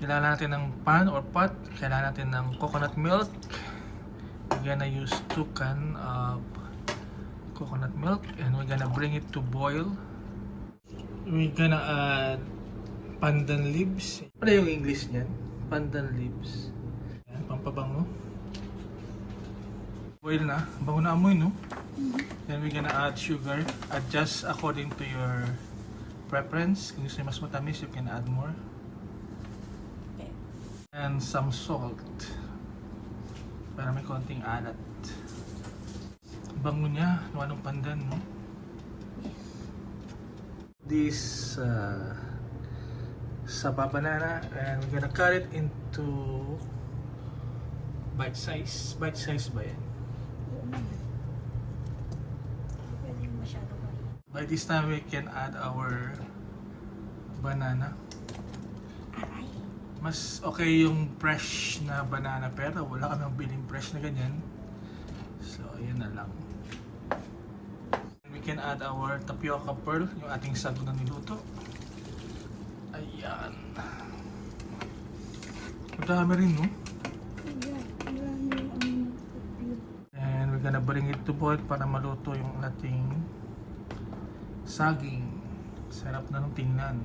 Kailangan natin ng pan or pot. Kailangan natin ng coconut milk. We're gonna use 2 cans of coconut milk and we're gonna bring it to boil. We're gonna add pandan leaves. Ano yung English niyan? Pandan leaves. Ayan, pampabango. Boil na. Bango na amoy, no? Then we're gonna add sugar. Adjust according to your preference. Kung gusto nyo mas matamis, you can add more. And some salt. Para may konting alat. Bango niya. Anong pandan, no? This saba banana and we're gonna cut it into bite size. Bite size ba yan? By this time we can add our banana. Mas okay yung fresh na banana pero wala kaming biling fresh na ganyan. So ayan na lang. We can add our tapioca pearl, yung ating sago na niluto. Ayan. Madami rin, no? And we're gonna bring it to boil para maluto yung ating saging. Sarap na nung tingnan.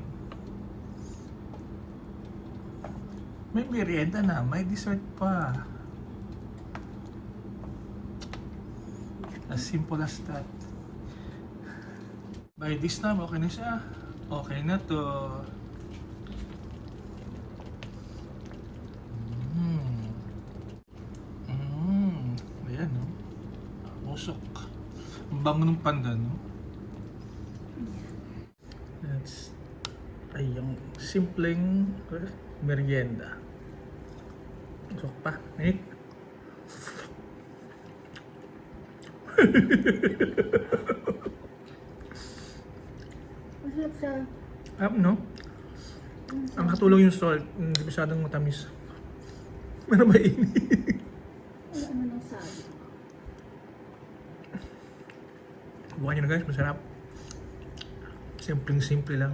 May merienda na, may dessert pa. As simple as that. By this time, okay na siya. Okay na to. Ayan, no? Musok. Ang bango ng pandan, no? That's ay yung simpleng merienda. Musok pa. Nick? Masarap siya. No? Ang katulong yung salt, hindi masyadong matamis. Ano ba ini? Wala naman ang sabi. Bukan nyo na guys, masarap. Simpleng-simple lang.